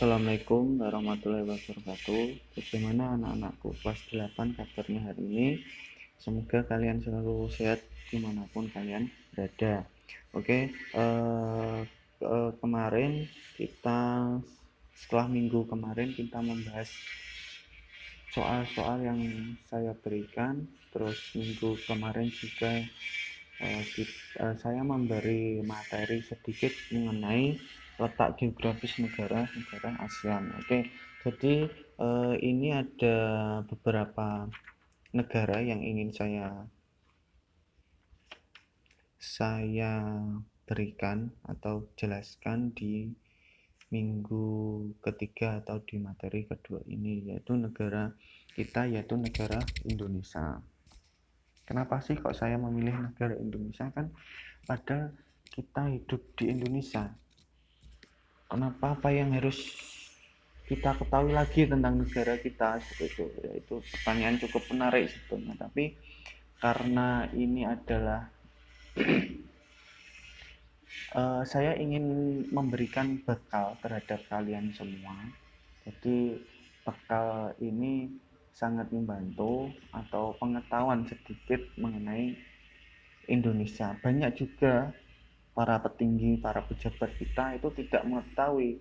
Assalamualaikum warahmatullahi wabarakatuh. Bagaimana anak-anakku kelas 8 kabarnya hari ini? Semoga kalian selalu sehat dimanapun kalian berada. Oke, kemarin kita setelah minggu kemarin kita membahas soal-soal yang saya berikan. Terus minggu kemarin juga saya memberi materi sedikit mengenai letak geografis negara-negara ASEAN. Oke, jadi ini ada beberapa negara yang ingin saya berikan atau jelaskan di minggu ketiga atau di materi kedua ini, yaitu negara kita, yaitu negara Indonesia. Kenapa sih kok saya memilih negara Indonesia? Kan padahal kita hidup di Indonesia. Kenapa, apa yang harus kita ketahui lagi tentang negara kita seperti itu? Ya, itu pertanyaan cukup menarik sebetulnya. Tapi karena ini adalah saya ingin memberikan bekal terhadap kalian semua. Jadi bekal ini sangat membantu atau pengetahuan sedikit mengenai Indonesia. Banyak juga para petinggi, para pejabat kita itu tidak mengetahui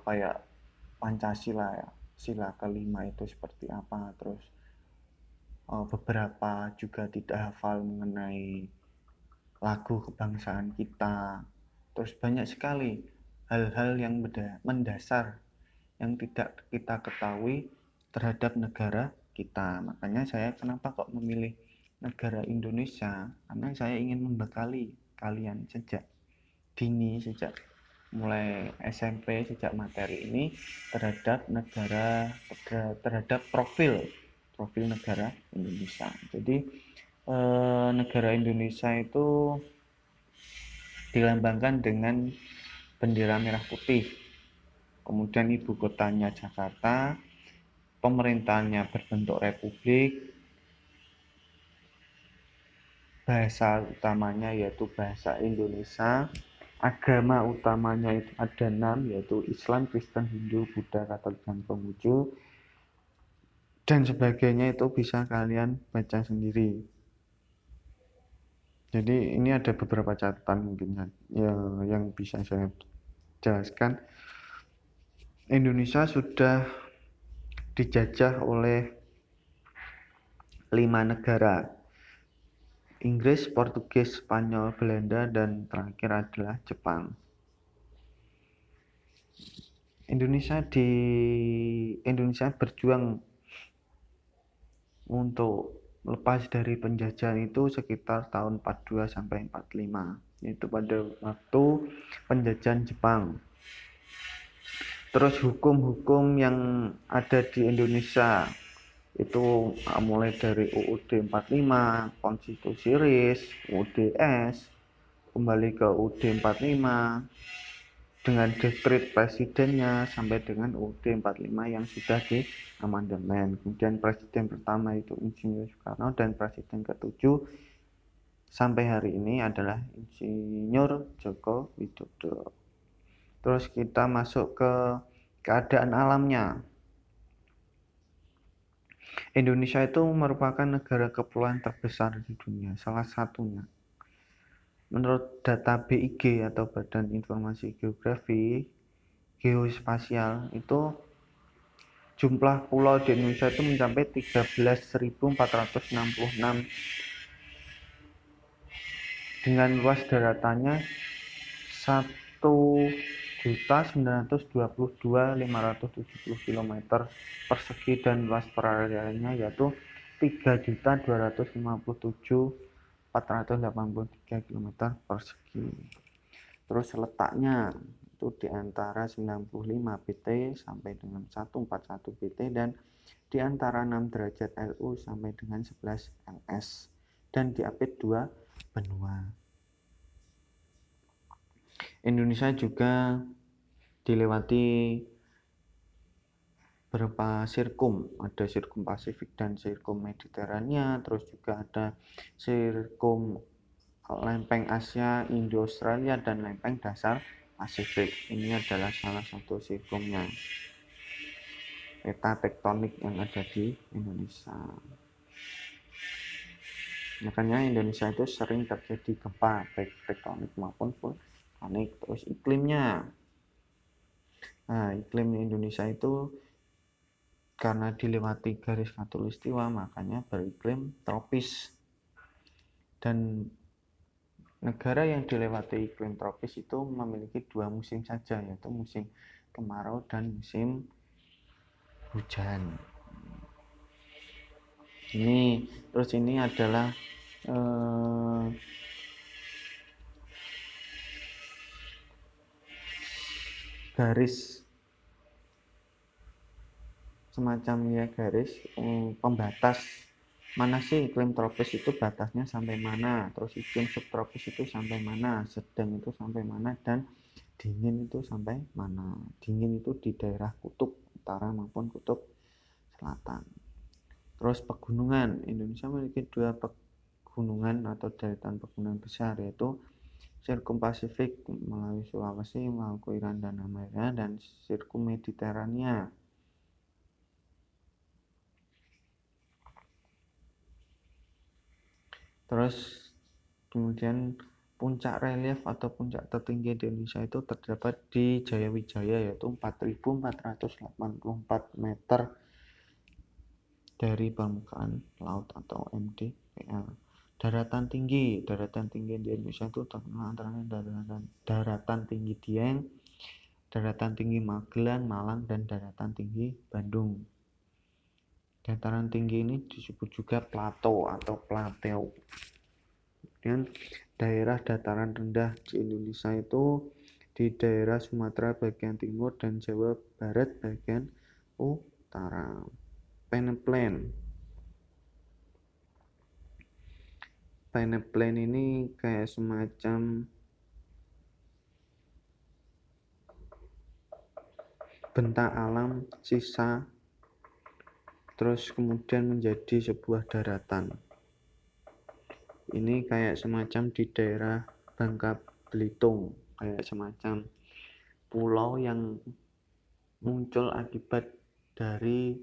kayak Pancasila ya, sila kelima itu seperti apa. Terus beberapa juga tidak hafal mengenai lagu kebangsaan kita. Terus banyak sekali hal-hal yang mendasar yang tidak kita ketahui terhadap negara kita. Makanya saya kenapa kok memilih negara Indonesia, karena saya ingin membekali kalian sejak dini, sejak mulai SMP, sejak materi ini terhadap profil negara Indonesia. Jadi negara Indonesia itu dilambangkan dengan bendera merah putih, kemudian ibu kotanya Jakarta, pemerintahnya berbentuk republik, bahasa utamanya yaitu bahasa Indonesia, agama utamanya itu ada 6, yaitu Islam, Kristen, Hindu, Buddha, Katolik, dan Konghucu, dan sebagainya. Itu bisa kalian baca sendiri. Jadi ini ada beberapa catatan mungkin yang bisa saya jelaskan. Indonesia sudah dijajah oleh 5 negara: Inggris, Portugis, Spanyol, Belanda, dan terakhir adalah Jepang. Indonesia berjuang untuk lepas dari penjajahan itu sekitar tahun 42 sampai 45, yaitu pada waktu penjajahan Jepang. Terus hukum-hukum yang ada di Indonesia itu mulai dari UUD 45, Konstitusi RIS, UUD-S, kembali ke UUD 45 dengan dekret presidennya sampai dengan UUD 45 yang sudah di amandemen. Kemudian presiden pertama itu Insinyur Soekarno, dan presiden ke-7 sampai hari ini adalah Insinyur Joko Widodo. Terus kita masuk ke keadaan alamnya. Indonesia itu merupakan negara kepulauan terbesar di dunia, salah satunya. Menurut data BIG atau Badan Informasi Geografi Geospasial, itu jumlah pulau di Indonesia itu mencapai 13.466 dengan luas daratannya 1.922.570 km persegi dan luas perairannya yaitu 3.257.483 km persegi. Terus letaknya itu di antara 95 pt sampai dengan 141 pt dan di antara 6 derajat LU sampai dengan 11 LS dan diapit 2 benua. Indonesia juga dilewati beberapa sirkum, ada sirkum Pasifik dan sirkum Mediterania, terus juga ada sirkum lempeng Asia, Indo Australia, dan lempeng dasar Pasifik. Ini adalah salah satu sirkumnya, peta tektonik yang ada di Indonesia. Makanya Indonesia itu sering terjadi gempa baik tektonik maupun vulkanik. Terus iklimnya. Nah, iklim Indonesia itu karena dilewati garis khatulistiwa makanya beriklim tropis. Dan negara yang dilewati iklim tropis itu memiliki 2 musim saja, yaitu musim kemarau dan musim hujan. Ini adalah garis semacam garis pembatas mana sih iklim tropis itu batasnya sampai mana, terus iklim subtropis itu sampai mana, sedang itu sampai mana, dan dingin itu sampai mana. Dingin itu di daerah kutub utara maupun kutub selatan. Terus pegunungan, Indonesia memiliki 2 pegunungan atau deretan pegunungan besar, yaitu Sirkum Pasifik melalui Sulawesi, Maluku, Iran, dan Amerika, dan Sirkum Mediterania. Terus kemudian puncak relief atau puncak tertinggi di Indonesia itu terdapat di Jayawijaya, yaitu 4.484 meter dari permukaan laut atau MDPL. Daratan tinggi di Indonesia itu terkenal antara daratan tinggi Dieng, daratan tinggi Magelang, Malang, dan daratan tinggi Bandung. Dataran tinggi ini disebut juga plateau atau plateo. Kemudian daerah dataran rendah di Indonesia itu di daerah Sumatera bagian timur dan Jawa Barat bagian utara. Peneplain ini kayak semacam bentang alam sisa terus kemudian menjadi sebuah daratan. Ini kayak semacam di daerah Bangka Belitung, kayak semacam pulau yang muncul akibat dari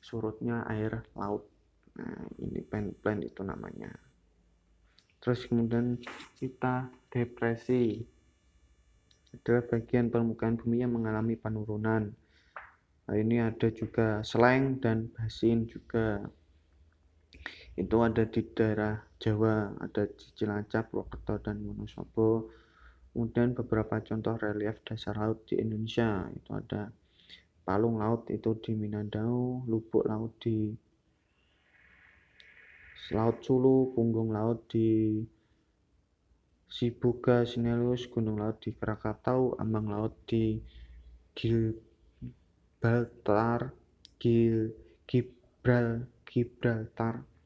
surutnya air laut. Nah, ini peneplain itu namanya. Terus kemudian kita depresi adalah bagian permukaan bumi yang mengalami penurunan. Nah, ini ada juga seleng dan basin juga. Itu ada di daerah Jawa, ada di Cilacap, Purwokerto, dan Wonosobo. Kemudian beberapa contoh relief dasar laut di Indonesia, itu ada palung laut itu di Minangkabau, lubuk laut di Laut Sulu, punggung laut di Sibuga, Sinelus, gunung laut di Krakatau, ambang laut di Gibraltar,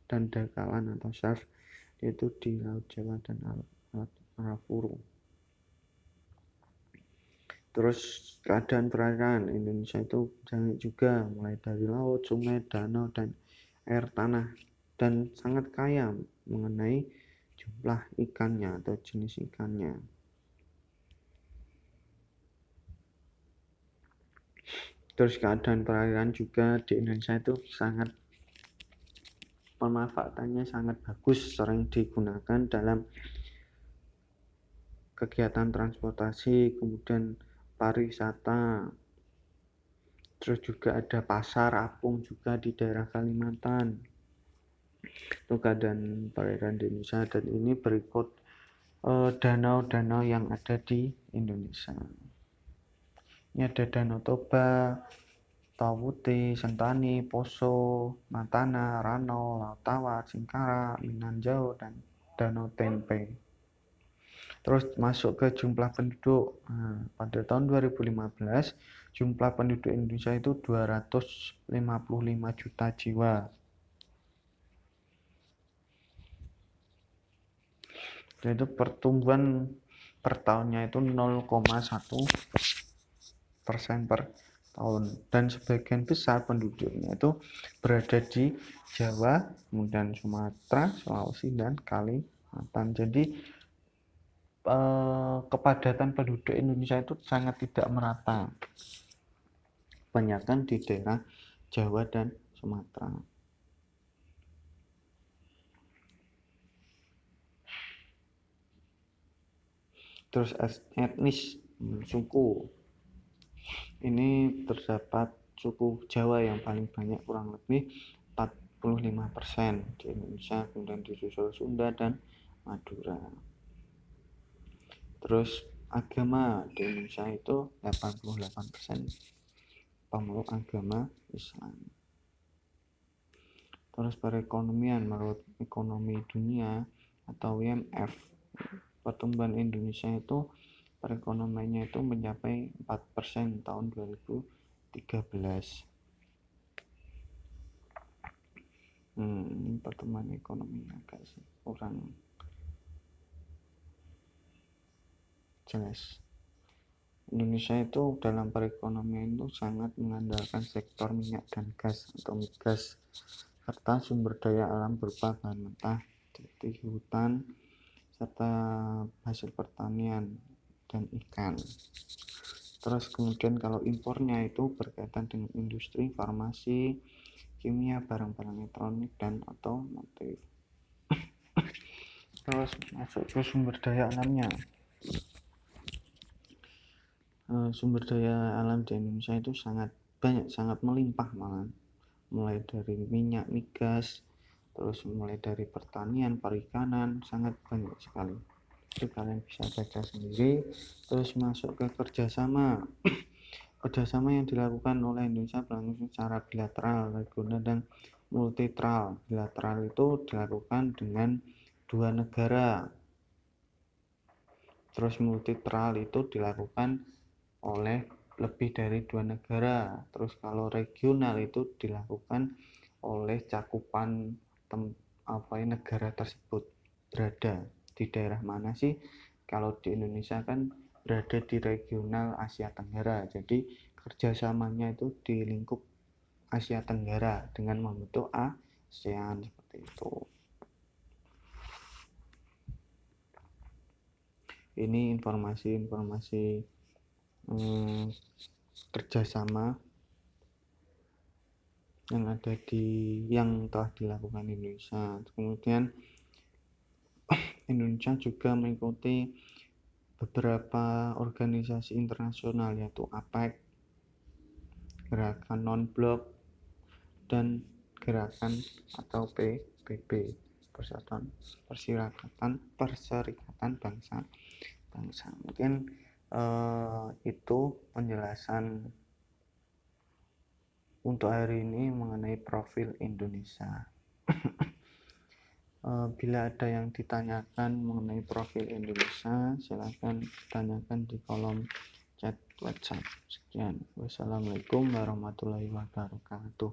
dan dangkalan atau shelf yaitu di Laut Jawa dan Laut Arafura. Terus keadaan perairan Indonesia itu banyak juga, mulai dari laut, sungai, danau, dan air tanah, dan sangat kaya mengenai jumlah ikannya atau jenis ikannya. Terus keadaan perairan juga di Indonesia itu sangat pemanfaatannya sangat bagus, sering digunakan dalam kegiatan transportasi, kemudian pariwisata. Terus juga ada pasar apung juga di daerah Kalimantan. Itu keadaan perairan di Indonesia, dan ini berikut danau-danau yang ada di Indonesia. Ini ada Danau Toba, Tawuti, Sentani, Poso, Matana, Rano, Laut Tawar, Singkara, Minanjau, dan Danau Tempe. Terus masuk ke jumlah penduduk. Nah, pada tahun 2015 jumlah penduduk Indonesia itu 255 juta jiwa. Dan itu pertumbuhan per tahunnya itu 0,1% per tahun, dan sebagian besar penduduknya itu berada di Jawa, kemudian Sumatera, Sulawesi, dan Kalimantan. Jadi kepadatan penduduk Indonesia itu sangat tidak merata, kebanyakan di daerah Jawa dan Sumatera. Terus etnis, suku, ini terdapat suku Jawa yang paling banyak, kurang lebih 45% di Indonesia, kemudian disusul Sunda dan Madura. Terus agama di Indonesia itu 88% pemeluk agama Islam. Terus perekonomian, menurut ekonomi dunia atau IMF, pertumbuhan Indonesia itu perekonomiannya itu mencapai 4% tahun 2013. Pertumbuhan ekonomi agak kurang jelas. Indonesia itu dalam perekonomian itu sangat mengandalkan sektor minyak dan gas atau migas, serta sumber daya alam berupa bahan mentah seperti hutan, serta hasil pertanian dan ikan. Terus kemudian kalau impornya itu berkaitan dengan industri, farmasi, kimia, barang-barang elektronik, dan otomotif. Terus masuk ke sumber daya alamnya. Sumber daya alam di Indonesia itu sangat banyak, sangat melimpah malah, mulai dari minyak, migas, terus mulai dari pertanian, perikanan, sangat banyak sekali. Itu kalian bisa baca sendiri. Terus masuk ke kerjasama. Kerjasama yang dilakukan oleh Indonesia berlangsung secara bilateral, regional, dan multilateral. Bilateral itu dilakukan dengan 2 negara. Terus multilateral itu dilakukan oleh lebih dari 2 negara. Terus kalau regional itu dilakukan oleh cakupan negara tersebut berada di daerah mana sih. Kalau di Indonesia kan berada di regional Asia Tenggara, jadi kerjasamanya itu di lingkup Asia Tenggara dengan membentuk ASEAN seperti itu. Ini informasi kerjasama yang telah dilakukan Indonesia. Kemudian Indonesia juga mengikuti beberapa organisasi internasional, yaitu APEC, Gerakan Non-Blok, dan Gerakan atau PBB, Perserikatan Bangsa. Mungkin itu penjelasan untuk hari ini mengenai profil Indonesia. Bila ada yang ditanyakan mengenai profil Indonesia, silakan tanyakan di kolom chat WhatsApp. Sekian. Wassalamualaikum warahmatullahi wabarakatuh.